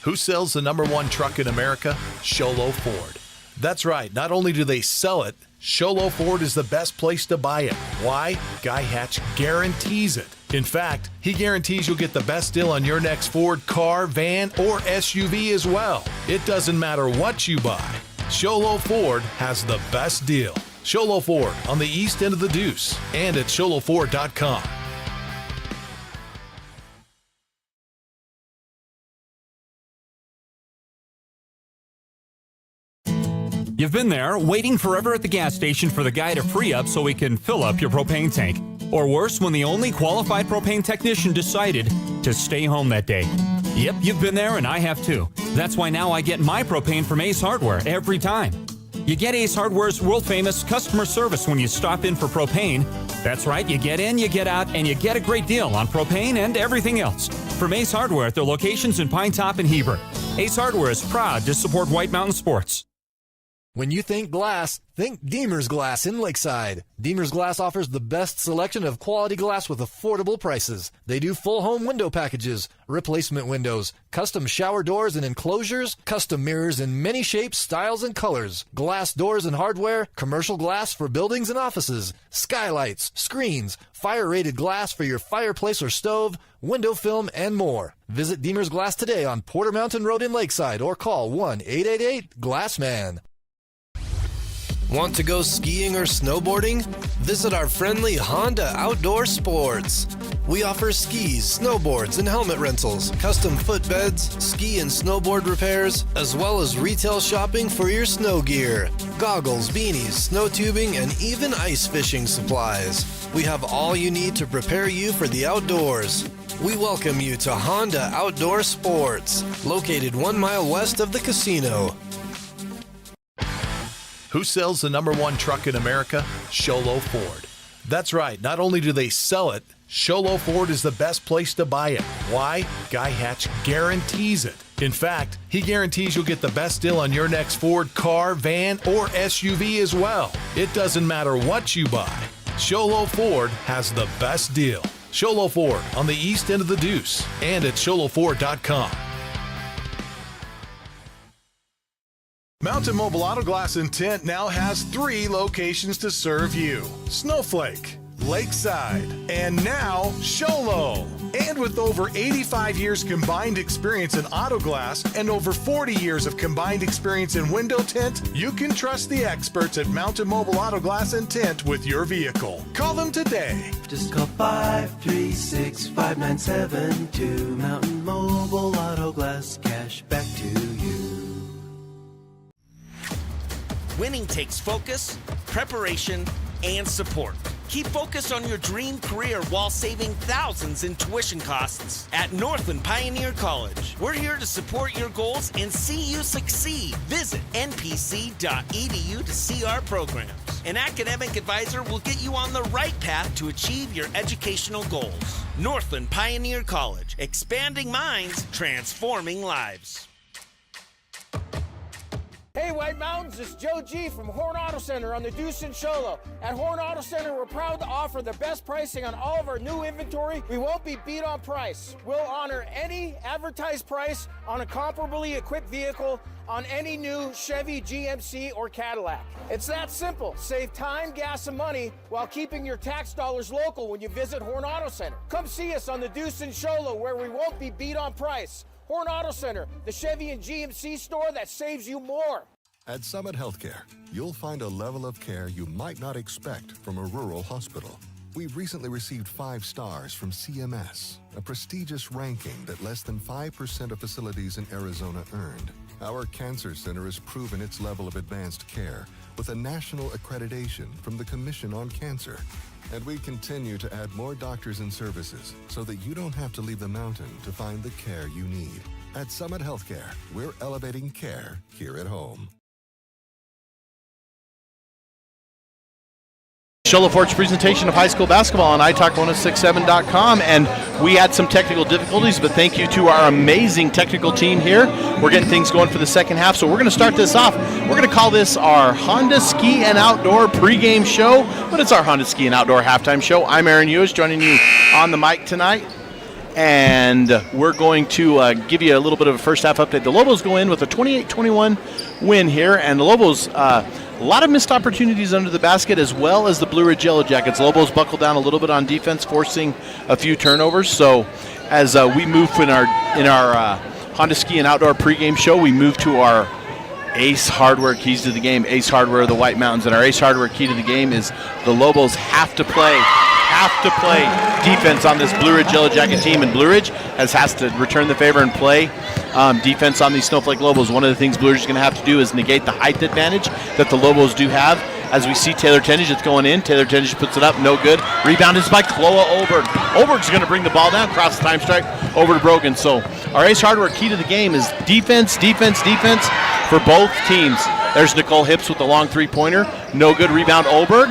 Who sells the #1 truck in America? Sholo Ford. That's right. Not only do they sell it, Sholo Ford is the best place to buy it. Why? Guy Hatch guarantees it. In fact, he guarantees you'll get the best deal on your next Ford car, van, or SUV as well. It doesn't matter what you buy. Sholo Ford has the best deal. Sholo Ford on the east end of the Deuce and at sholoford.com. You've been there, waiting forever at the gas station for the guy to free up so he can fill up your propane tank. Or worse, when the only qualified propane technician decided to stay home that day. Yep, you've been there and I have too. That's why now I get my propane from Ace Hardware every time. You get Ace Hardware's world-famous customer service when you stop in for propane. That's right, you get in, you get out, and you get a great deal on propane and everything else. From Ace Hardware at their locations in Pine Top and Heber. Ace Hardware is proud to support White Mountain Sports. When you think glass, think Deemer's Glass in Lakeside. Deemer's Glass offers the best selection of quality glass with affordable prices. They do full home window packages, replacement windows, custom shower doors and enclosures, custom mirrors in many shapes, styles, and colors, glass doors and hardware, commercial glass for buildings and offices, skylights, screens, fire-rated glass for your fireplace or stove, window film, and more. Visit Deemer's Glass today on Porter Mountain Road in Lakeside or call 1-888-GLASSMAN. Want to go skiing or snowboarding? Visit our friendly Honda Outdoor Sports. We offer skis, snowboards, and helmet rentals, custom footbeds, ski and snowboard repairs, as well as retail shopping for your snow gear, goggles, beanies, snow tubing, and even ice fishing supplies. We have all you need to prepare you for the outdoors. We welcome you to Honda Outdoor Sports, located 1 mile west of the casino. Who sells the #1 truck in America? Sholo Ford. That's right. Not only do they sell it, Sholo Ford is the best place to buy it. Why? Guy Hatch guarantees it. In fact, he guarantees you'll get the best deal on your next Ford car, van, or SUV as well. It doesn't matter what you buy. Sholo Ford has the best deal. Sholo Ford on the east end of the Deuce and at sholoford.com. Mountain Mobile Auto Glass and Tint now has 3 locations to serve you. Snowflake, Lakeside, and now Sholo. And with over 85 years combined experience in auto glass and over 40 years of combined experience in window tint, you can trust the experts at Mountain Mobile Auto Glass and Tint with your vehicle. Call them today. Just call 536-5972. Mountain Mobile Auto Glass, cash back to you. Winning takes focus, preparation, and support. Keep focused on your dream career while saving thousands in tuition costs at Northland Pioneer College. We're here to support your goals and see you succeed. Visit npc.edu to see our programs. An academic advisor will get you on the right path to achieve your educational goals. Northland Pioneer College, expanding minds, transforming lives. Hey White Mountains, it's Joe G from Horn Auto Center on the Deuce and Sholo. At Horn Auto Center, we're proud to offer the best pricing on all of our new inventory. We won't be beat on price. We'll honor any advertised price on a comparably equipped vehicle on any new Chevy, GMC, or Cadillac. It's that simple. Save time, gas, and money while keeping your tax dollars local when you visit Horn Auto Center. Come see us on the Deuce and Sholo where we won't be beat on price. Horn Auto Center, the Chevy and GMC store that saves you more. At Summit Healthcare, you'll find a level of care you might not expect from a rural hospital. We've recently received 5 stars from CMS, a prestigious ranking that less than 5% of facilities in Arizona earned. Our cancer center has proven its level of advanced care with a national accreditation from the Commission on Cancer. And we continue to add more doctors and services so that you don't have to leave the mountain to find the care you need. At Summit Healthcare, we're elevating care here at home. Sholo Ford's presentation of high school basketball on italk1067.com, and we had some technical difficulties, but thank you to our amazing technical team here. We're getting things going for the second half, so we're going to start this off. We're going to call this our Honda Ski and Outdoor pregame show, but it's our Honda Ski and Outdoor halftime show. I'm Aaron Hughes, joining you on the mic tonight. and we're going to give you a little bit of a first half update. The Lobos go in with a 28-21 win here, and the Lobos, a lot of missed opportunities under the basket, as well as the Blue Ridge Yellow Jackets. Lobos buckled down a little bit on defense, forcing a few turnovers. So as we move in our Honda Ski and Outdoor pregame show, we move to our Ace Hardware keys to the game. Ace Hardware of the White Mountains, and our Ace Hardware key to the game is the Lobos have to play defense on this Blue Ridge Yellow Jacket team, and Blue Ridge has to return the favor and play defense on these Snowflake Lobos. One of the things Blue Ridge is going to have to do is negate the height advantage that the Lobos do have. As we see Taylor Tennage, it's going in. Taylor Tennage puts it up, no good. Rebound is by Chloe Oberg. Oberg's going to bring the ball down, cross the time stripe, over to Brogan. So our Ace Hardware key to the game is defense for both teams. There's Nicole Hips with the long three-pointer. No good. Rebound Oberg.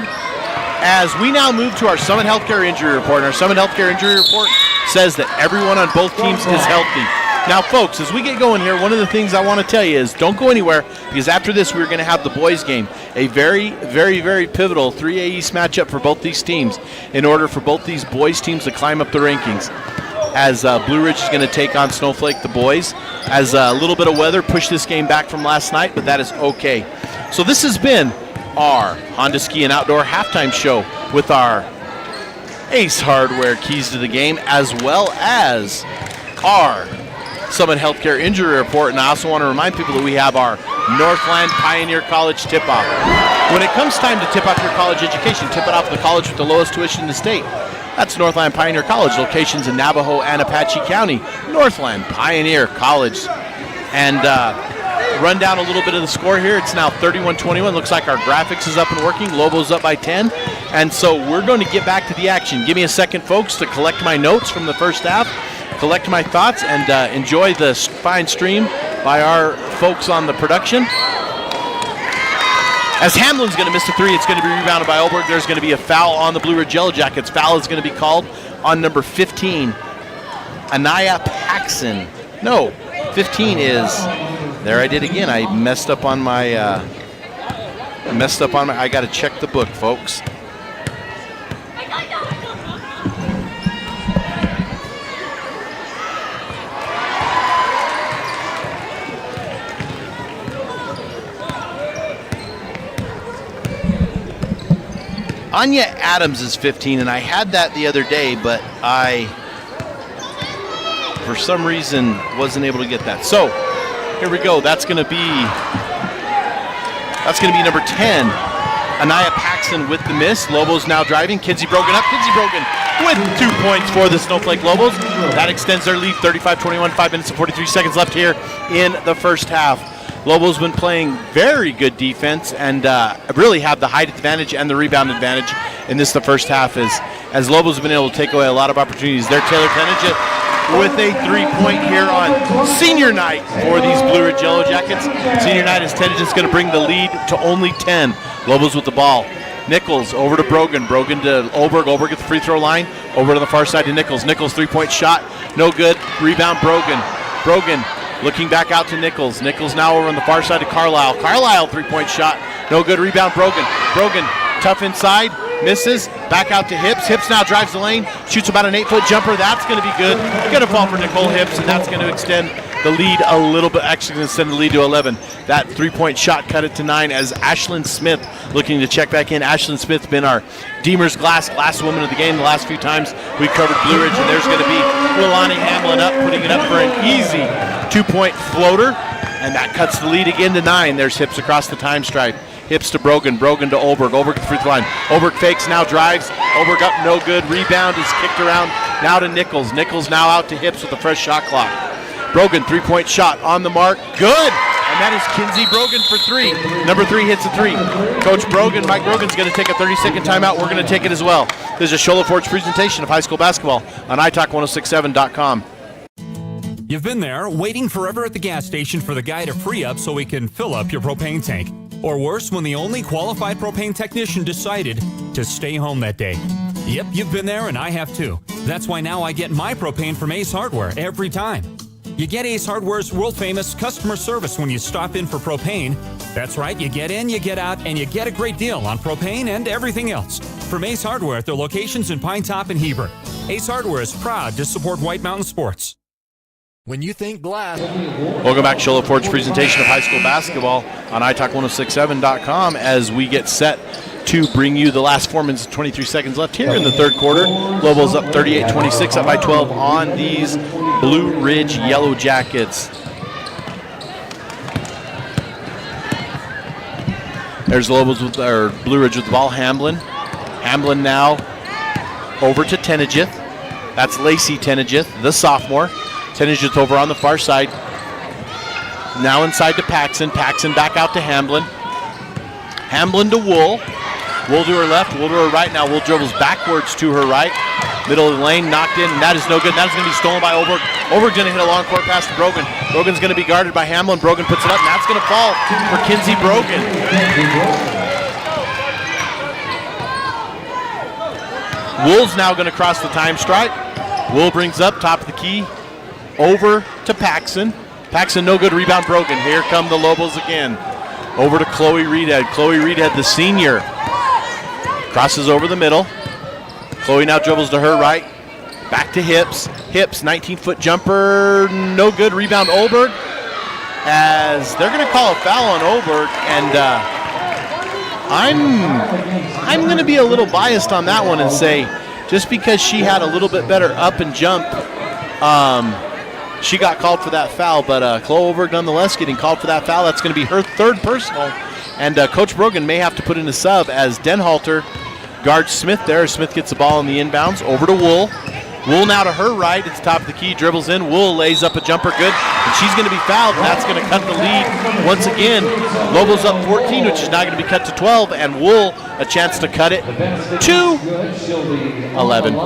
As we now move to our Summit Healthcare Injury Report, and our Summit Healthcare Injury Report says that everyone on both teams is healthy. Now, folks, as we get going here, one of the things I want to tell you is don't go anywhere, because after this we're going to have the boys game, a very, very, very pivotal 3A East matchup for both these teams in order for both these boys teams to climb up the rankings. As Blue Ridge is going to take on Snowflake, the boys, as a little bit of weather pushed this game back from last night, but that is okay. So this has been our Honda Ski and Outdoor halftime show with our Ace Hardware keys to the game, as well as our Summit Healthcare Injury Report. And I also want to remind people that we have our Northland Pioneer College tip-off. When it comes time to tip off your college education, tip it off the college with the lowest tuition in the state. That's Northland Pioneer College, locations in Navajo and Apache County. Northland Pioneer College. And run down a little bit of the score here. It's now 31-21. Looks like our graphics is up and working. Lobos up by 10. And so we're going to get back to the action. Give me a second, folks, to collect my notes from the first half, collect my thoughts, and enjoy the fine stream by our folks on the production. As Hamlin's going to miss the three, it's going to be rebounded by Olberg. There's going to be a foul on the Blue Ridge Yellow Jackets. Foul is going to be called on number 15, Anaya Paxson. No, 15 is, there I did again. I messed up on my, I got to check the book, folks. Anya Adams is 15, and I had that the other day, but I, for some reason, wasn't able to get that. So, here we go. That's going to be number 10, Anaya Paxson with the miss. Lobos now driving. Kinsey Brogan up. Kinsey Brogan with 2 points for the Snowflake Lobos. That extends their lead, 35-21, 5 minutes and 43 seconds left here in the first half. Lobos been playing very good defense and really have the height advantage and the rebound advantage in this, the first half, as Lobos have been able to take away a lot of opportunities. They're Taylor Tennage with a 3-point here on senior night for these Blue Ridge Yellow Jackets. Senior night is Tennage is going to bring the lead to only 10. Lobos with the ball. Nichols over to Brogan. Brogan to Olberg. Olberg at the free throw line. Over to the far side to Nichols. Nichols 3-point shot. No good. Rebound Brogan. Brogan looking back out to Nichols. Nichols now over on the far side to Carlisle. Carlisle 3-point shot. No good. Rebound Brogan. Brogan tough inside. Misses. Back out to Hips. Hips now drives the lane. Shoots about an 8-foot jumper. That's going to be good. Going to fall for Nicole Hips, and that's going to extend the lead a little bit. Actually going to extend the lead to 11. That 3-point shot cut it to 9 as Ashlyn Smith looking to check back in. Ashlyn Smith been our Deemer's Glass woman of the game the last few times we covered Blue Ridge, and there's going to be Lilani Hamlin up, putting it up for an easy 2-point floater, and that cuts the lead again to 9. There's Hips across the time stripe. Hips to Brogan. Brogan to Olberg. Olberg to the free throw line. Olberg fakes, now drives. Olberg up, no good. Rebound is kicked around. Now to Nichols. Nichols now out to Hips with a fresh shot clock. Brogan, 3-point shot on the mark. Good! And that is Kinsey Brogan for 3. Number 3 hits a 3. Coach Brogan, Mike Brogan's going to take a 30-second timeout. We're going to take it as well. This is a Shola Ford's presentation of high school basketball on iTalk1067.com. You've been there, waiting forever at the gas station for the guy to free up so he can fill up your propane tank. Or worse, when the only qualified propane technician decided to stay home that day. Yep, you've been there, and I have too. That's why now I get my propane from Ace Hardware every time. You get Ace Hardware's world-famous customer service when you stop in for propane. That's right, you get in, you get out, and you get a great deal on propane and everything else. From Ace Hardware at their locations in Pine Top and Heber. Ace Hardware is proud to support White Mountain Sports. When you think glass. Welcome back to Show Ford's presentation of high school basketball on italk1067.com as we get set to bring you the last 4 minutes and 23 seconds left here in the third quarter. Lobos up 38-26, up by 12 on these Blue Ridge Yellow Jackets. There's the Lobos with our Blue Ridge with the ball. Hamblin now over to Tenejith. That's Lacey Tenejith, the sophomore. Tenejith over on the far side. Now inside to Paxson. Paxson back out to Hamblin. Hamblin to Wool. Wool to her left, Wool to her right. Now Wool dribbles backwards to her right. Middle of the lane, knocked in, and that is no good. That is going to be stolen by Oberg. Oberg's going to hit a long court pass to Brogan. Brogan's going to be guarded by Hamlin. Brogan puts it up, and that's going to fall for Kinsey Brogan. Wool's now going to cross the time stripe. Wool brings up top of the key over to Paxson. Paxson no good, rebound Brogan. Here come the Lobos again. Over to Chloe Reedhead. Chloe Reedhead, the senior. Crosses over the middle. Chloe now dribbles to her right. Back to Hips. Hips, 19-foot jumper, no good. Rebound Oberg. As they're going to call a foul on Oberg, and I'm going to be a little biased on that one and say just because she had a little bit better up and jump, she got called for that foul. But Chloe Oberg nonetheless getting called for that foul. That's going to be her third personal, and Coach Brogan may have to put in a sub as Denhalter guards Smith there. Smith gets the ball in the inbounds. Over to Wool. Wool now to her right. It's top of the key. Dribbles in. Wool lays up a jumper good. And she's going to be fouled. And that's going to cut the lead once again. Lobos up 14, which is now going to be cut to 12. And Wool a chance to cut it to 11. The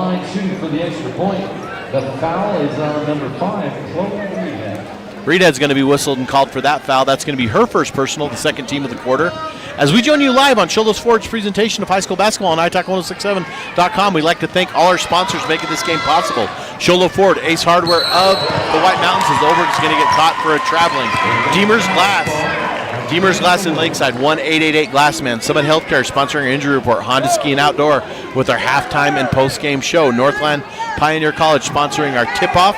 foul is on number 5, Chloe Reedhead. Reedhead's going to be whistled and called for that foul. That's going to be her first personal, the second team of the quarter. As we join you live on Sholos Ford's presentation of high school basketball on italk1067.com, we'd like to thank all our sponsors making this game possible. Sholo Ford, Ace Hardware of the White Mountains, is over. It's going to get caught for a traveling. Deemer's Glass in Lakeside, 1-888 Glassman. Summit Healthcare sponsoring our injury report. Honda Ski and Outdoor with our halftime and post-game show. Northland Pioneer College sponsoring our tip-off,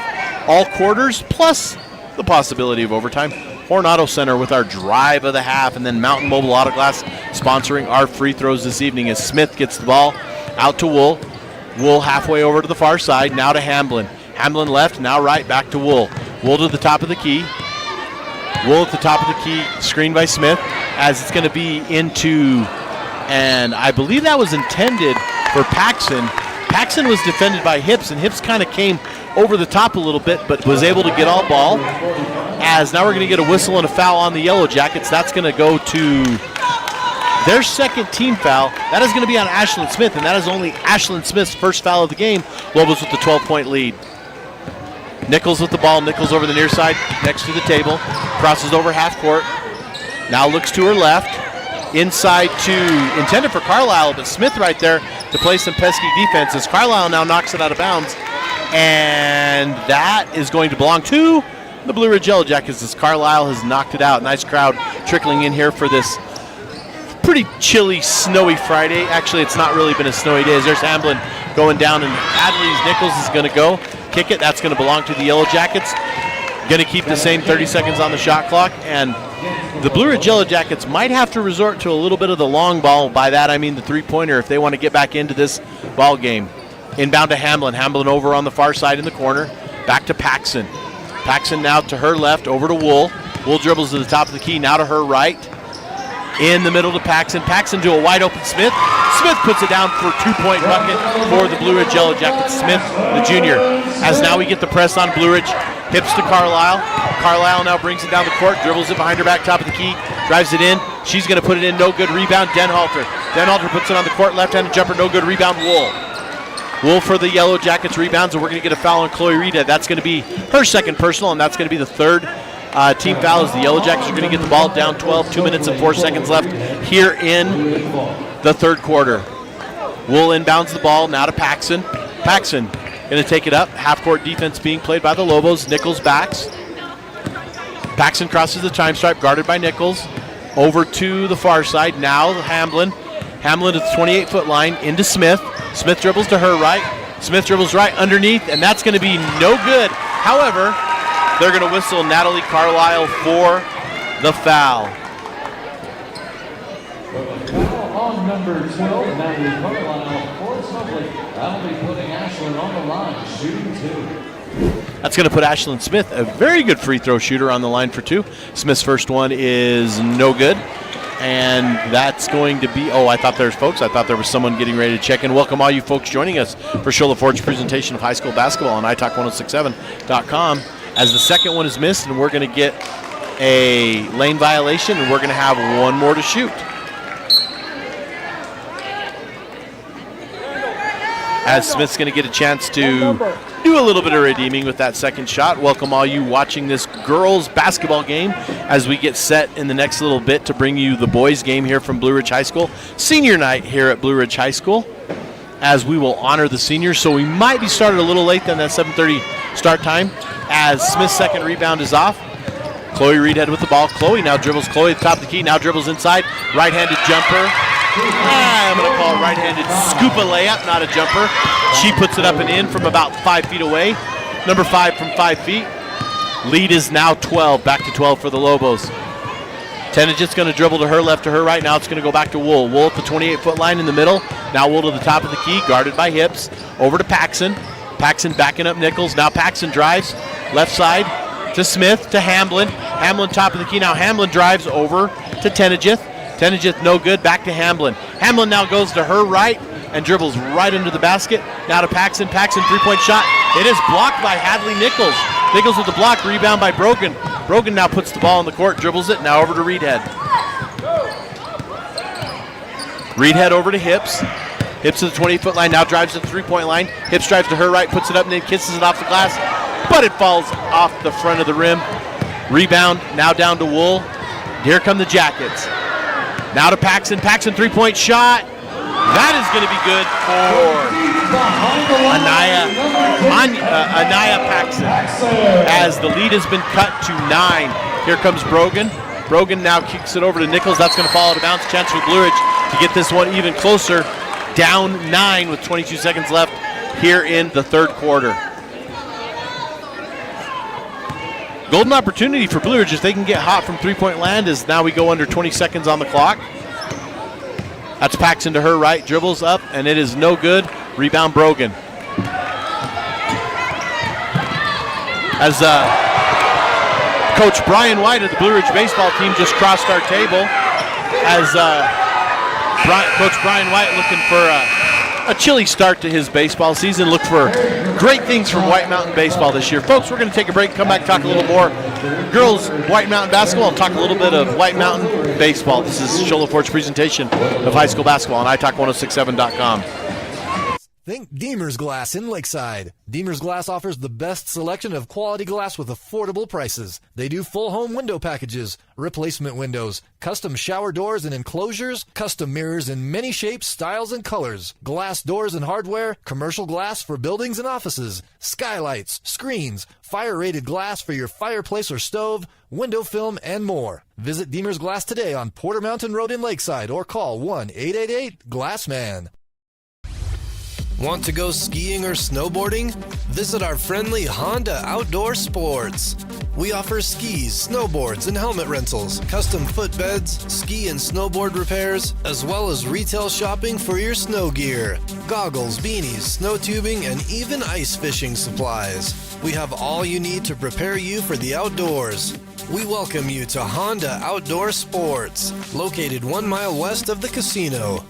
all quarters, plus the possibility of overtime. Horn Auto Center with our drive of the half, and then Mountain Mobile Auto Glass sponsoring our free throws this evening as Smith gets the ball out to Wool. Wool halfway over to the far side, now to Hamblin. Hamblin left, now right, back to Wool. Wool to the top of the key. Wool at the top of the key, screened by Smith, as it's going to be into, and I believe that was intended for Paxson. Paxson was defended by Hips, and Hips kind of came over the top a little bit, but was able to get all ball. As now we're going to get a whistle and a foul on the Yellow Jackets. That's going to go to their second team foul. That is going to be on Ashlyn Smith, and that is only Ashlyn Smith's first foul of the game. Lobos with the 12-point lead. Nichols with the ball. Nichols over the near side next to the table. Crosses over half court. Now looks to her left. Inside to, intended for Carlisle, but Smith right there to play some pesky defense as Carlisle now knocks it out of bounds. And that is going to belong to the Blue Ridge Yellow Jackets as Carlisle has knocked it out. Nice crowd trickling in here for this pretty chilly, snowy Friday. Actually, it's not really been a snowy day. There's Hamblin going down, and Adley's Nichols is going to go kick it. That's going to belong to the Yellow Jackets. Going to keep the same 30 seconds on the shot clock, and the Blue Ridge Yellow Jackets might have to resort to a little bit of the long ball. By that, I mean the three-pointer if they want to get back into this ball game. Inbound to Hamblin. Hamblin over on the far side in the corner. Back to Paxson. Paxson now to her left, over to Wool. Wool dribbles to the top of the key, now to her right. In the middle to Paxson. Paxson to a wide open Smith. Smith puts it down for a 2-point bucket for the Blue Ridge Yellow Jackets. Smith, the junior. As now we get the press on Blue Ridge. Hips to Carlisle. Carlisle now brings it down the court, dribbles it behind her back, top of the key, drives it in. She's going to put it in, no good. Rebound, Denhalter. Denhalter puts it on the court, left-handed jumper, no good. Rebound, Wool. Wool for the Yellow Jackets rebounds, and we're going to get a foul on Chloe Reedhead. That's going to be her second personal, and that's going to be the third team foul as the Yellow Jackets are going to get the ball down 12, 2 minutes and 4 seconds left here in the third quarter. Wool inbounds the ball, now to Paxson. Paxson going to take it up. Half-court defense being played by the Lobos. Nichols backs. Paxson crosses the time stripe, guarded by Nichols. Over to the far side, now Hamblin. Hamblin at the 28-foot line, into Smith. Smith dribbles to her right, Smith dribbles right underneath, and that's going to be no good. However, they're going to whistle Natalie Carlisle for the foul. On number 12, Natalie Carlisle for Snowflake. That'll be putting Ashlyn on the line, shooting 2. That's going to put Ashlyn Smith, a very good free throw shooter, on the line for 2. Smith's first one is no good. And that's going to be, I thought there was someone getting ready to check in. Welcome all you folks joining us for Show LaForge's presentation of high school basketball on italk1067.com. As the second one is missed, and we're going to get a lane violation, and we're going to have one more to shoot. As Smith's going to get a chance to do a little bit of redeeming with that second shot. Welcome all you watching this girls basketball game as we get set in the next little bit to bring you the boys game here from Blue Ridge High School. Senior night here at Blue Ridge High School, as we will honor the seniors. So we might be started a little late than that 7:30 start time, as Smith's second rebound is off. Chloe Reedhead with the ball. Chloe now dribbles. Chloe at the top of the key, now dribbles inside. Right-handed jumper. I'm going to call it right-handed scuba layup, not a jumper. She puts it up and in from about 5 feet away. Number 5 from 5 feet. Lead is now 12, back to 12 for the Lobos. Tenagit's going to dribble to her left, to her right. Now it's going to go back to Wool. Wool at the 28-foot line in the middle. Now Wool to the top of the key, guarded by Hips. Over to Paxson. Paxson backing up Nichols. Now Paxson drives left side to Smith, to Hamblin. Hamblin top of the key. Now Hamblin drives over to Tenagith. Tenagith no good, back to Hamblin. Hamblin now goes to her right and dribbles right into the basket. Now to Paxson. Paxson three-point shot. It is blocked by Hadley Nichols. Nichols with the block, rebound by Brogan. Brogan now puts the ball in the court, dribbles it, now over to Reedhead. Reedhead over to Hips. Hips to the 20-foot line, now drives to the three-point line. Hips drives to her right, puts it up, and then kisses it off the glass. But it falls off the front of the rim. Rebound, now down to Wool. Here come the Jackets. Now to Paxson. Paxson three-point shot. That is going to be good for Anaya Paxson, as the lead has been cut to 9. Here comes Brogan. Brogan now kicks it over to Nichols. That's going to fall out of bounds. Chance for Blue Ridge to get this one even closer. Down 9 with 22 seconds left here in the third quarter. Golden opportunity for Blue Ridge if they can get hot from three-point land, as now we go under 20 seconds on the clock. That's Paxson to her right, dribbles up, and it is no good. Rebound Brogan. As Coach Brian White of the Blue Ridge baseball team just crossed our table, as Coach Brian White looking for a chilly start to his baseball season. Look for great things from White Mountain baseball this year. Folks, we're going to take a break, come back, talk a little more girls White Mountain basketball, and talk a little bit of White Mountain baseball. This is Show LaForge's presentation of high school basketball on italk1067.com. Think Deemer's Glass in Lakeside. Deemer's Glass offers the best selection of quality glass with affordable prices. They do full home window packages, replacement windows, custom shower doors and enclosures, custom mirrors in many shapes, styles, and colors, glass doors and hardware, commercial glass for buildings and offices, skylights, screens, fire-rated glass for your fireplace or stove, window film, and more. Visit Deemer's Glass today on Porter Mountain Road in Lakeside or call 1-888-GLASSMAN. Want to go skiing or snowboarding? Visit our friendly Honda Outdoor Sports. We offer skis, snowboards, and helmet rentals, custom footbeds, ski and snowboard repairs, as well as retail shopping for your snow gear, goggles, beanies, snow tubing, and even ice fishing supplies. We have all you need to prepare you for the outdoors. We welcome you to Honda Outdoor Sports, located 1 mile west of the casino.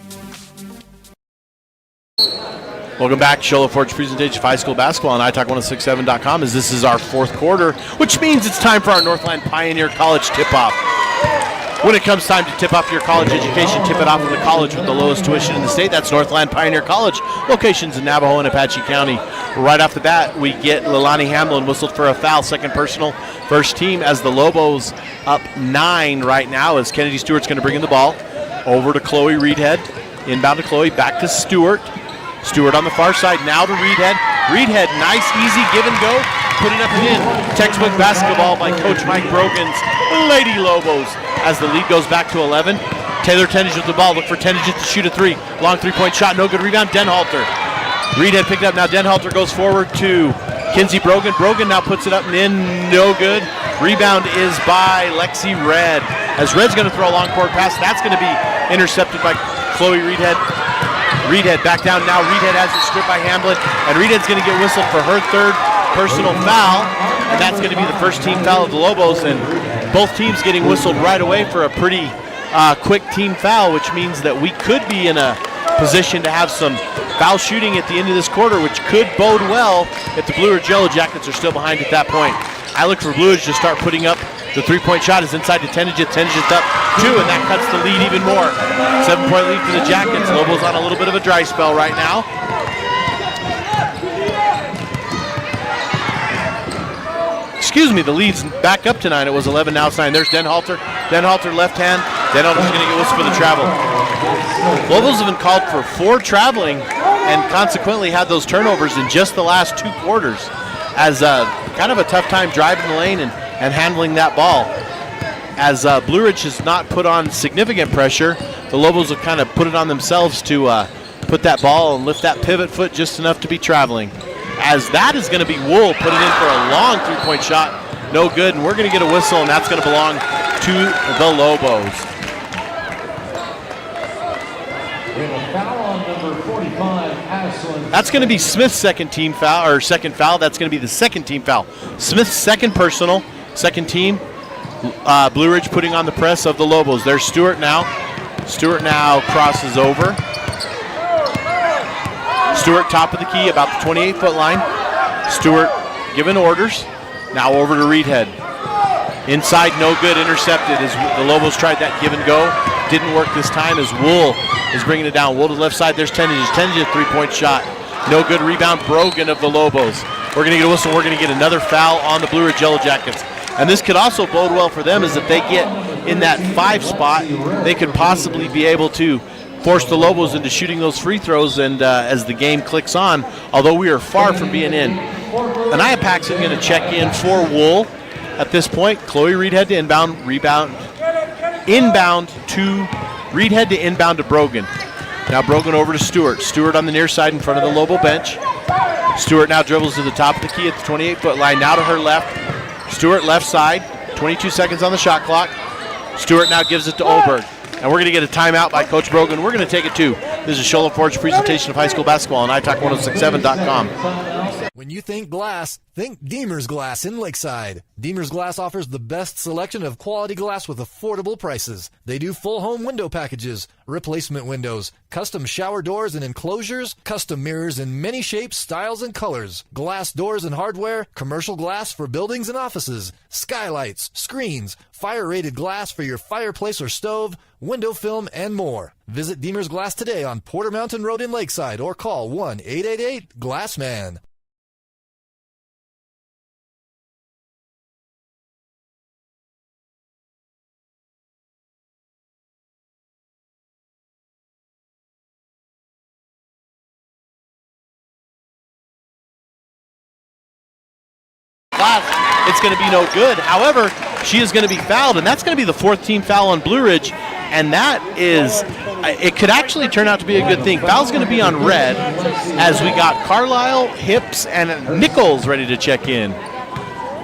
Welcome back, Show LaForge's presentation of high school basketball on italk1067.com, as this is our fourth quarter, which means it's time for our Northland Pioneer College tip-off. When it comes time to tip off your college education, tip it off with the college with the lowest tuition in the state. That's Northland Pioneer College, locations in Navajo and Apache County. Right off the bat, we get Leilani Hamlin whistled for a foul, second personal, first team, as the Lobos up 9 right now, as Kennedy Stewart's going to bring in the ball. Over to Chloe Reedhead, inbound to Chloe, back to Stewart. Stewart on the far side, now to Reedhead. Reedhead, nice, easy give and go, putting up and in. Textbook basketball by Coach Mike Brogan's Lady Lobos, as the lead goes back to 11. Taylor Tenage with the ball, look for Tenage to shoot a 3. Long three-point shot, no good, rebound, Denhalter. Reedhead picked up. Now Denhalter goes forward to Kinsey Brogan. Brogan now puts it up and in. No good. Rebound is by Lexi Red. As Red's going to throw a long forward pass, that's going to be intercepted by Chloe Reedhead. Reedhead back down now. Reedhead has it stripped by Hamblin, and Reedhead's going to get whistled for her third personal foul, and that's going to be the first team foul of the Lobos, and both teams getting whistled right away for a pretty quick team foul, which means that we could be in a position to have some foul shooting at the end of this quarter, which could bode well if the Blue Ridge Yellow Jackets are still behind at that point. I look for Blue Ridge to start putting up the three-point shot. Is inside to Tenage. Tenage's up 2, and that cuts the lead even more. 7-point lead for the Jackets. Lobos on a little bit of a dry spell right now. Excuse me, the lead's back up to 9. It was 11, now it's 9. There's Denhalter. Denhalter left hand. Denhalter's going to get whistled for the travel. Lobos have been called for 4 traveling and consequently had those turnovers in just the last 2 quarters as kind of a tough time driving the lane and handling that ball. As Blue Ridge has not put on significant pressure, the Lobos have kind of put it on themselves to put that ball and lift that pivot foot just enough to be traveling. As that is going to be Wool putting in for a long 3-point shot. No good, and we're going to get a whistle, and that's going to belong to the Lobos. We have a foul on number 45, Ashlyn. That's going to be Smith's second foul. That's going to be the second team foul. Smith's second personal, second team. Blue Ridge putting on the press of the Lobos. There's Stewart now. Stewart now crosses over. Stewart top of the key, about the 28-foot line. Stewart giving orders. Now over to Reedhead. Inside, no good, intercepted as the Lobos tried that give and go. Didn't work this time as Wool is bringing it down. Wool to the left side, there's Tenage. Tenage, 3-point shot. No good, rebound, Brogan of the Lobos. We're going to get a whistle, we're going to get another foul on the Blue Ridge Yellow Jackets. And this could also bode well for them, is if they get in that 5 spot, they could possibly be able to force the Lobos into shooting those free throws, and as the game clicks on, although we are far from being in. Anaya Paxson going to check in for Wool at this point. Chloe Reedhead to inbound to Reedhead to inbound to Brogan. Now Brogan over to Stewart. Stewart on the near side in front of the Lobo bench. Stewart now dribbles to the top of the key at the 28-foot line. Now to her left. Stewart left side. 22 seconds on the shot clock. Stewart now gives it to Oberg. And we're going to get a timeout by Coach Brogan. We're going to take it too. This is Shola Ford's presentation of high school basketball on iTalk1067.com. When you think glass, think Deemer's Glass in Lakeside. Deemer's Glass offers the best selection of quality glass with affordable prices. They do full home window packages, replacement windows, custom shower doors and enclosures, custom mirrors in many shapes, styles, and colors, glass doors and hardware, commercial glass for buildings and offices, skylights, screens, fire-rated glass for your fireplace or stove, window film, and more. Visit Deemer's Glass today on Porter Mountain Road in Lakeside or call 1-888-GLASSMAN. It's going to be no good. However, she is going to be fouled, and that's going to be the 4th team foul on Blue Ridge, and that is, it could actually turn out to be a good thing. Foul's going to be on Red as we got Carlisle, Hips, and Nichols ready to check in.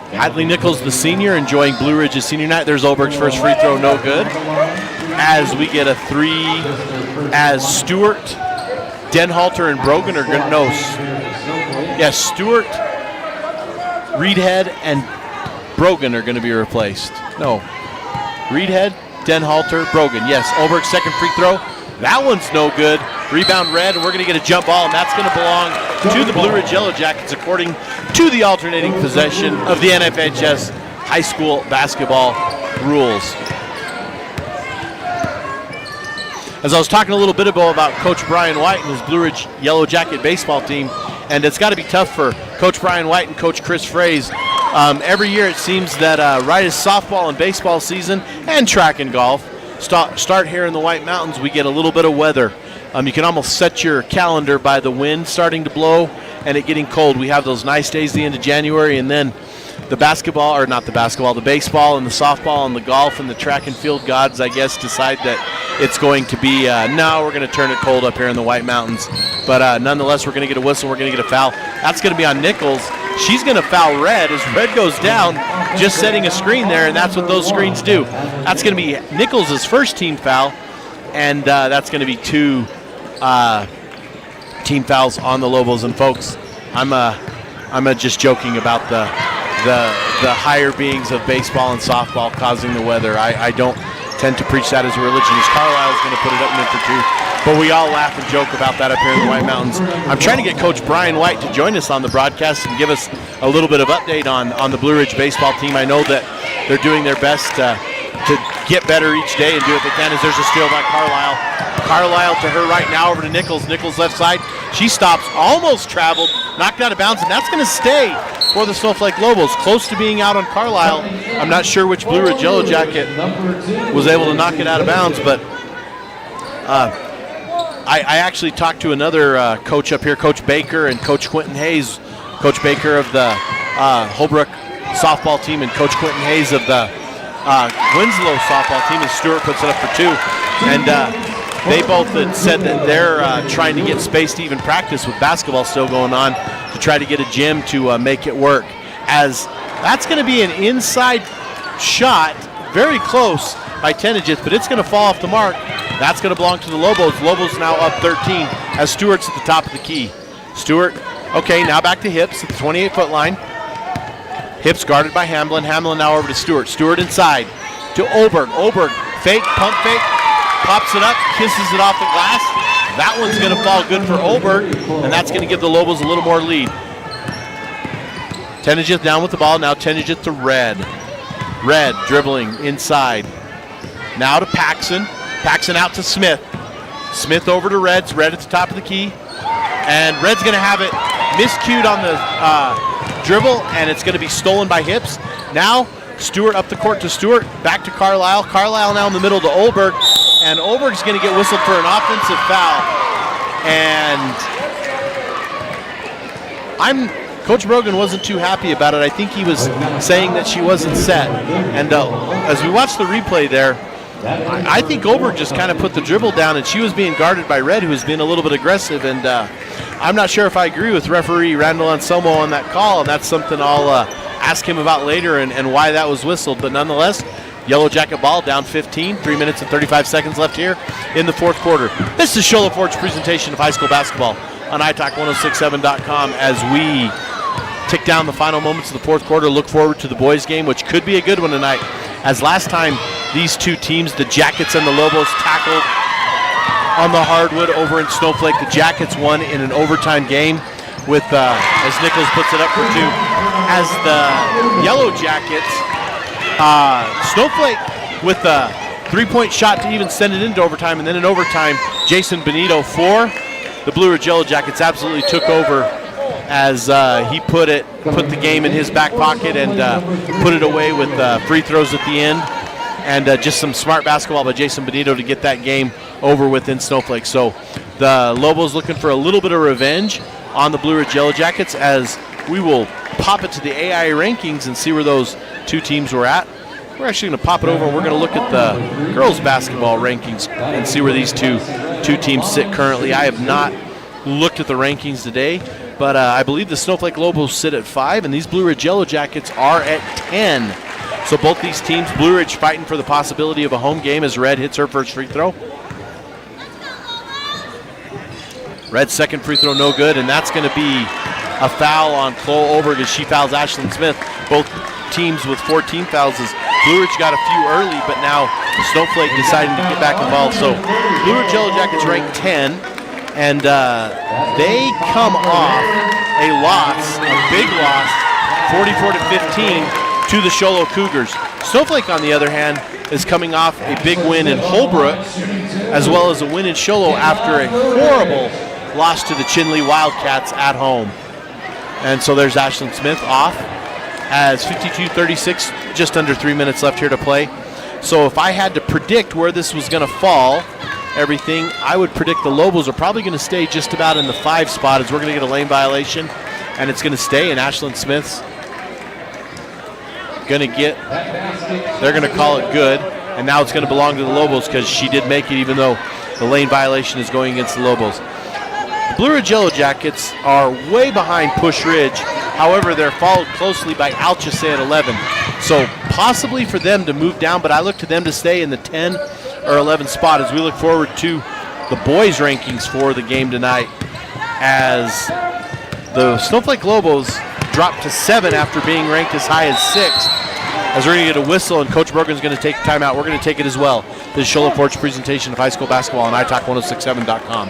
Hadley Nichols, the senior, enjoying Blue Ridge's senior night. There's Oberg's first free throw, no good. As we get a 3, as Stewart, Denhalter, and Brogan are going to, no. Yes, Stewart, Reedhead, and Brogan are going to be replaced. No. Reedhead, Denhalter, Brogan. Yes, Oberg's second free throw. That one's no good. Rebound Red, and we're going to get a jump ball, and that's going to belong to the Blue Ridge Yellow Jackets according to the alternating possession of the NFHS high school basketball rules. As I was talking a little bit ago about Coach Brian White and his Blue Ridge Yellow Jacket baseball team, and it's got to be tough for Coach Brian White and Coach Chris Fraze. Every year it seems that right as softball and baseball season and track and golf start here in the White Mountains, we get a little bit of weather. You can almost set your calendar by the wind starting to blow and it getting cold. We have those nice days at the end of January, and then the baseball and the softball and the golf and the track and field gods, I guess, decide that it's going to be, no, we're going to turn it cold up here in the White Mountains. But nonetheless, we're going to get a whistle. We're going to get a foul. That's going to be on Nichols. She's going to foul Red as Red goes down, just setting a screen there, and that's what those screens do. That's going to be Nichols' first team foul, and that's going to be 2 team fouls on the Lobos. And folks, I'm just joking about the higher beings of baseball and softball causing the weather. I don't tend to preach that as a religion, as Carlisle's going to put it up and in for 2. But we all laugh and joke about that up here in the White Mountains. I'm trying to get Coach Brian White to join us on the broadcast and give us a little bit of update on the Blue Ridge baseball team. I know that they're doing their best to get better each day and do what they can. As there's a steal by Carlisle. Carlisle to her right now, over to Nichols. Nichols left side. She stops, almost traveled, knocked out of bounds, and that's going to stay for the Snowflake Lobos. Close to being out on Carlisle. I'm not sure which Blue Ridge Yellow Jacket was able to knock it out of bounds, but I actually talked to another coach up here, Coach Baker and Coach Quentin Hayes. Coach Baker of the Holbrook softball team and Coach Quentin Hayes of the Winslow softball team, and Stewart puts it up for 2. And they both had said that they're trying to get space to even practice with basketball still going on to try to get a gym to make it work. As that's going to be an inside shot, very close by Tenegith, but it's going to fall off the mark. That's going to belong to the Lobos. Lobos now up 13 as Stewart's at the top of the key. Stewart, okay, now back to Hips at the 28-foot line. Hips guarded by Hamlin. Hamlin now over to Stewart. Stewart inside to Oberg. Oberg, fake, pump fake, pops it up, kisses it off the glass. That one's going to fall good for Oberg, and that's going to give the Lobos a little more lead. Tenegith down with the ball. Now Tenegith to Red. Red dribbling inside. Now to Paxson. Paxson out to Smith. Smith over to Reds. Red at the top of the key. And Red's going to have it miscued on the dribble, and it's going to be stolen by Hips. Now Stewart up the court to Stewart. Back to Carlisle. Carlisle now in the middle to Oberg. And Oberg's going to get whistled for an offensive foul. And Coach Brogan wasn't too happy about it. I think he was saying that she wasn't set. And as we watch the replay there, I think Oberg just kind of put the dribble down, and she was being guarded by Red, who was being a little bit aggressive. And I'm not sure if I agree with referee Randall Anselmo on that call, and that's something I'll ask him about later and why that was whistled. But nonetheless, Yellow Jacket ball down 15, 3 minutes and 35 seconds left here in the fourth quarter. This is Shola Ford's presentation of high school basketball on iTalk1067.com as we tick down the final moments of the fourth quarter. Look forward to the boys game, which could be a good one tonight. As last time, these two teams, the Jackets and the Lobos, tackled on the hardwood over in Snowflake. The Jackets won in an overtime game with, as Nichols puts it up for 2. As the Yellow Jackets, Snowflake with a 3-point shot to even send it into overtime, and then in overtime, Jason Benito for the Blue Ridge Yellow Jackets absolutely took over as he put the game in his back pocket and put it away with free throws at the end, and just some smart basketball by Jason Benito to get that game over with in Snowflake. So the Lobos looking for a little bit of revenge on the Blue Ridge Yellow Jackets, as we will pop it to the AI rankings and see where those two teams were at. We're actually going to pop it over and we're going to look at the girls basketball rankings and see where these two teams sit currently. I have not looked at the rankings today, but I believe the Snowflake Lobos sit at 5 and these Blue Ridge Yellow Jackets are at 10. So both these teams, Blue Ridge fighting for the possibility of a home game as Red hits her first free throw. Red's second free throw no good, and that's going to be a foul on Chloe Oberg as she fouls Ashlyn Smith. Both teams with 14 fouls. Blue Ridge got a few early, but now Snowflake deciding to get back involved. So Blue Ridge Yellow Jackets ranked 10, and they come off a loss, a big loss, 44-15 to the Sholo Cougars. Snowflake, on the other hand, is coming off a big win in Holbrook, as well as a win in Sholo after a horrible loss to the Chinley Wildcats at home. And so there's Ashlyn Smith off as 52-36, just under 3 minutes left here to play. So if I had to predict where this was going to fall, everything, I would predict the Lobos are probably going to stay just about in the 5 spot, as we're going to get a lane violation, and it's going to stay in Ashlyn Smith's they're going to call it good, and now it's going to belong to the Lobos because she did make it even though the lane violation is going against the Lobos. The Blue Ridge Yellow Jackets are way behind Push Ridge. However, they're followed closely by Alchese at 11. So possibly for them to move down, but I look to them to stay in the 10 or 11 spot as we look forward to the boys' rankings for the game tonight, as the Snowflake Lobos dropped to 7 after being ranked as high as 6. As we're going to get a whistle, and Coach Brogan's going to take timeout. We're going to take it as well. This is Show Forge presentation of high school basketball on italk1067.com.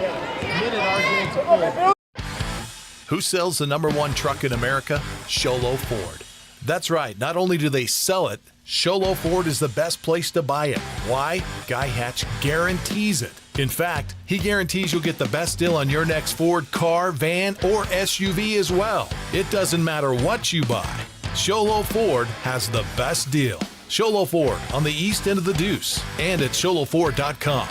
Who sells the #1 truck in America? Sholo Ford. That's right. Not only do they sell it, Sholo Ford is the best place to buy it. Why? Guy Hatch guarantees it. In fact, he guarantees you'll get the best deal on your next Ford car, van, or SUV as well. It doesn't matter what you buy. Sholo Ford has the best deal. Sholo Ford on the east end of the Deuce and at sholoford.com.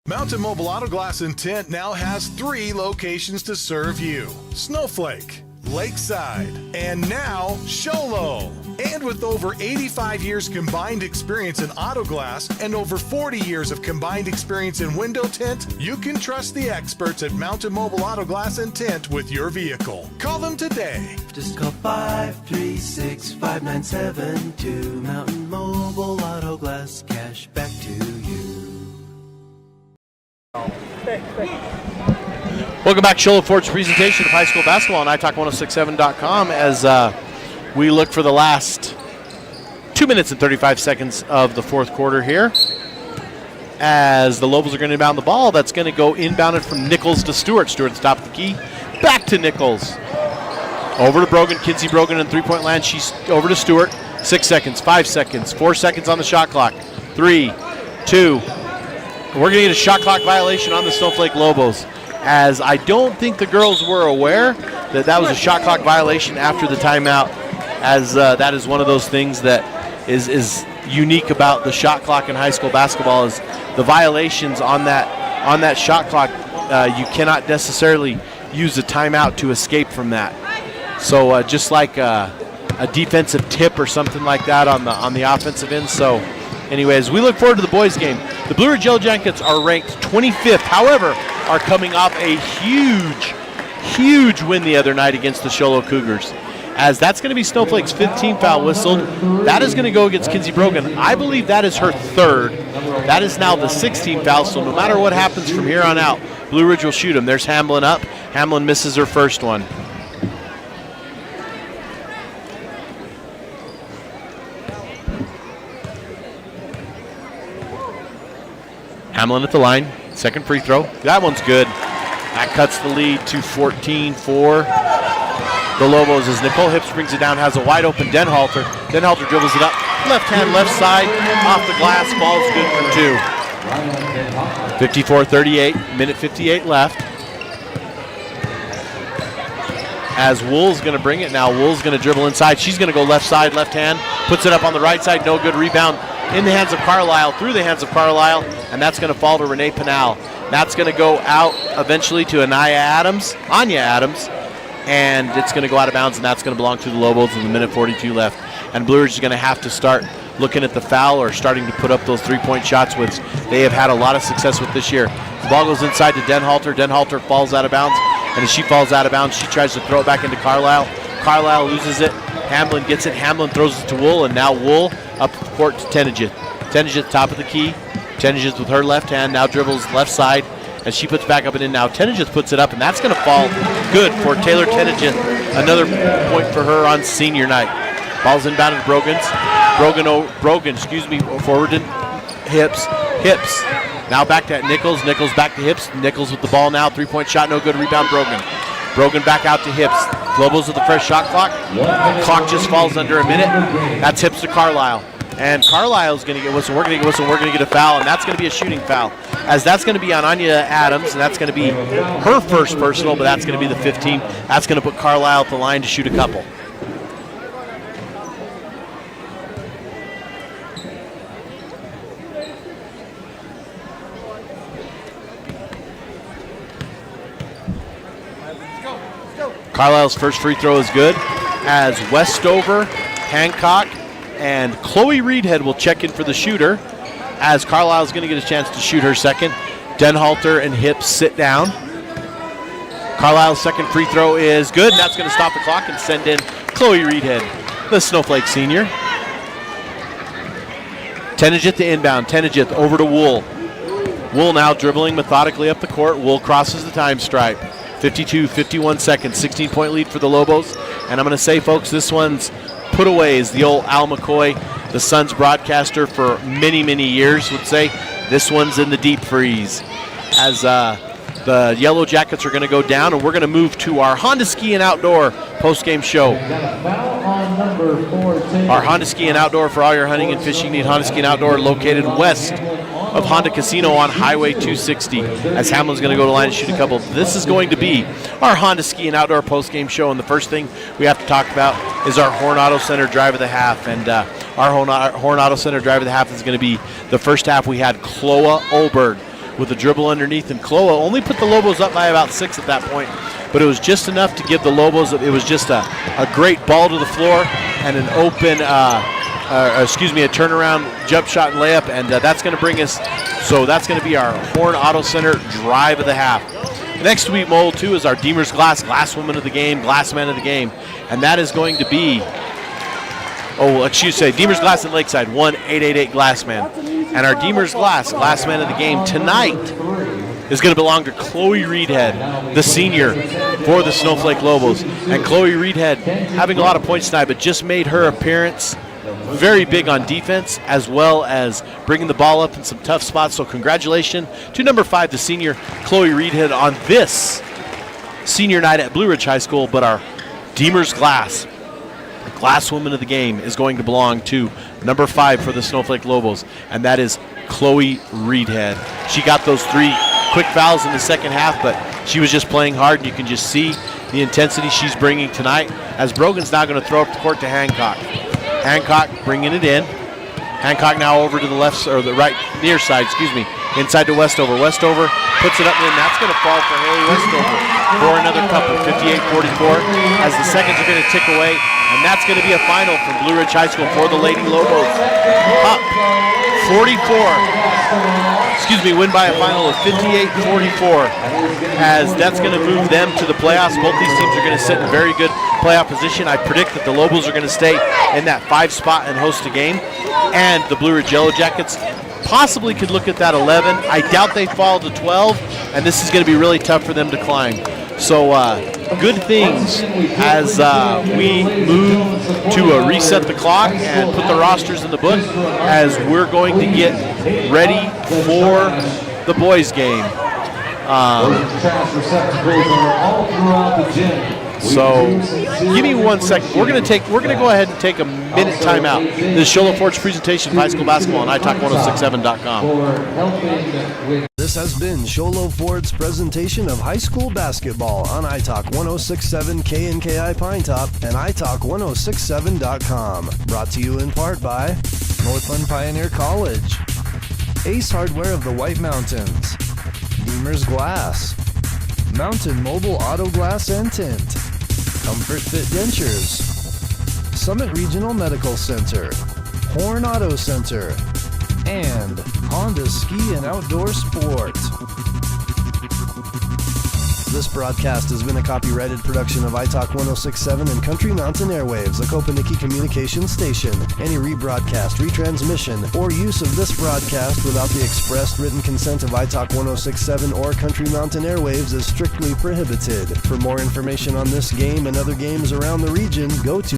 Mountain Mobile Auto Glass and Tint now has 3 locations to serve you: Snowflake, Lakeside, and now Sholo. And with over 85 years combined experience in auto glass and over 40 years of combined experience in window tint, you can trust the experts at Mountain Mobile Auto Glass and Tint with your vehicle. Call them today. Just call 536-5972. Mountain Mobile Auto Glass, cash back to you. Welcome back to Sholo Ford's presentation of high school basketball on italk1067.com as we look for the last 2 minutes and 35 seconds of the fourth quarter here. As the Lobos are going to inbound the ball, that's going to go inbounded from Nichols to Stewart. Stewart at the top of the key. Back to Nichols. Over to Brogan. Kinsey Brogan in three-point land. She's over to Stewart. 6 seconds, 5 seconds, 4 seconds on the shot clock. 3, 2. We're going to get a shot clock violation on the Snowflake Lobos, as I don't think the girls were aware that that was a shot clock violation after the timeout, as that is one of those things that is unique about the shot clock in high school basketball, is the violations on that shot clock. You cannot necessarily use a timeout to escape from that. So just like a defensive tip or something like that on the offensive end. So anyways, we look forward to the boys' game. The Blue Ridge Yellow Jackets are ranked 25th, however, are coming off a huge win the other night against the Sholo Cougars. As that's going to be Snowflake's 5th team foul whistled. That is going to go against Kinsey Brogan. I believe that is her 3rd. That is now the 6th team foul, so no matter what happens from here on out, Blue Ridge will shoot him. There's Hamlin up. Hamlin misses her first one. Hamlin at the line, second free throw. That one's good. That cuts the lead to 14 for the Lobos as Nicole Hips brings it down, has a wide open Denhalter. Denhalter dribbles it up, left hand, left side, off the glass, ball's good for 2. 54-38, minute 58 left. As Wool's going to bring it now. Wool's going to dribble inside. She's going to go left side, left hand, puts it up on the right side, no good. Rebound in the hands of Carlisle, through the hands of Carlisle, and that's going to fall to Renee Pinal. That's going to go out eventually to Anya Adams, and it's going to go out of bounds, and that's going to belong to the Lobos with a minute 42 left. And Blue Ridge is going to have to start looking at the foul or starting to put up those three-point shots, which they have had a lot of success with this year. The ball goes inside to Denhalter. Denhalter falls out of bounds, and as she falls out of bounds, she tries to throw it back into Carlisle. Carlisle loses it. Hamlin gets it. Hamlin throws it to Wool, and now Wool up the court to Tenijith. Tenijith top of the key. Tenijith with her left hand now dribbles left side as she puts back up and in now. Tenijith puts it up, and that's going to fall good for Taylor Tenijith. Another point for her on senior night. Ball's inbounded to Brogan, forward to Hips. Now back to Nichols. Nichols back to Hips. Nichols with the ball now. 3-point shot, no good. Rebound Brogan. Brogan back out to Hips. Lobos with the fresh shot clock. Clock just falls under a minute. That's Hips to Carlisle. And Carlisle's going to get whistle. We're going to get whistle. We're going to get a foul, and that's going to be a shooting foul. As that's going to be on Anya Adams, and that's going to be her first personal, but that's going to be the 15. That's going to put Carlisle at the line to shoot a couple. Carlisle's first free throw is good. as Westover, Hancock, and Chloe Reedhead will check in for the shooter, as Carlisle's going to get a chance to shoot her second. Denhalter and Hips sit down. Carlisle's second free throw is good, and that's going to stop the clock and send in Chloe Reedhead, the Snowflake senior. Tenijith to inbound. Tenijith over to Wool. Wool now dribbling methodically up the court. Wool crosses the time stripe. 52-51 seconds, 16-point lead for the Lobos. And I'm going to say, folks, this one's put away, as the old Al McCoy, the Suns broadcaster for many, many years, would say. This one's in the deep freeze, as the Yellow Jackets are going to go down, and we're going to move to our Honda Ski and Outdoor post-game show. Our Honda Ski and Outdoor, for all your hunting and fishing need. Honda Ski and Outdoor, located west of Honda Casino on Highway 260, as Hamlin's going to go to the line and shoot a couple. This is going to be our Honda Ski and Outdoor post-game show, and the first thing we have to talk about is our Horn Auto Center drive of the half. And our Horn Auto Center drive of the half is going to be the first half. We had Chloa Olberg with a dribble underneath, and Chloa only put the Lobos up by about 6 at that point, but it was just enough to give the Lobos, it was just a great ball to the floor and an open, a turnaround jump shot and layup, and that's going to bring us, so that's going to be our Horn Auto Center drive of the half. Next week, Mole 2 is our Deemer's Glass Woman of the Game, Glass Man of the Game, and that is going to be, Deemer's Glass in Lakeside, 1-888 Glassman. And our Deemer's Glass Man of the Game tonight is going to belong to Chloe Reedhead, the senior for the Snowflake Lobos. And Chloe Reedhead having a lot of points tonight, but just made her appearance very big on defense, as well as bringing the ball up in some tough spots. So congratulations to number 5, the senior Chloe Reedhead, on this senior night at Blue Ridge High School. But our Deemer's Glass Woman of the Game is going to belong to number 5 for the Snowflake Lobos, and that is Chloe Reedhead. She got those 3 quick fouls in the second half, but she was just playing hard, and you can just see the intensity she's bringing tonight, as Brogan's now going to throw up the court to Hancock. Hancock bringing it in. Hancock now over to the left, or the right, near side, inside to Westover. Westover puts it up in. That's going to fall for Haley Westover for another couple, 58-44, as the seconds are going to tick away, and that's going to be a final from Blue Ridge High School for the Lady Lobos. Up 44, win by a final of 58-44, as that's going to move them to the playoffs. Both these teams are going to sit in very good playoff position. I predict that the Lobos are going to stay in that 5 spot and host a game, and the Blue Ridge Yellow Jackets possibly could look at that 11. I doubt they fall to 12, and this is going to be really tough for them to climb. So good things as we move to reset the clock and put the rosters in the book, as we're going to get ready for the boys' game. So give me 1 second. We're going to go ahead and take a minute timeout. This is Shola Ford's presentation of high school basketball on iTalk1067.com. This has been Sholo Ford's presentation of high school basketball on iTalk 1067 KNKI Pine Top and iTalk1067.com. Brought to you in part by Northland Pioneer College, Ace Hardware of the White Mountains, Deemer's Glass, Mountain Mobile Auto Glass and Tint, Comfort Fit Dentures, Summit Regional Medical Center, Horn Auto Center, and Honda Ski and Outdoor Sport. This broadcast has been a copyrighted production of iTalk 1067 and Country Mountain Airwaves, a Kopaniki communications station. Any rebroadcast, retransmission, or use of this broadcast without the expressed written consent of iTalk 1067 or Country Mountain Airwaves is strictly prohibited. For more information on this game and other games around the region, go to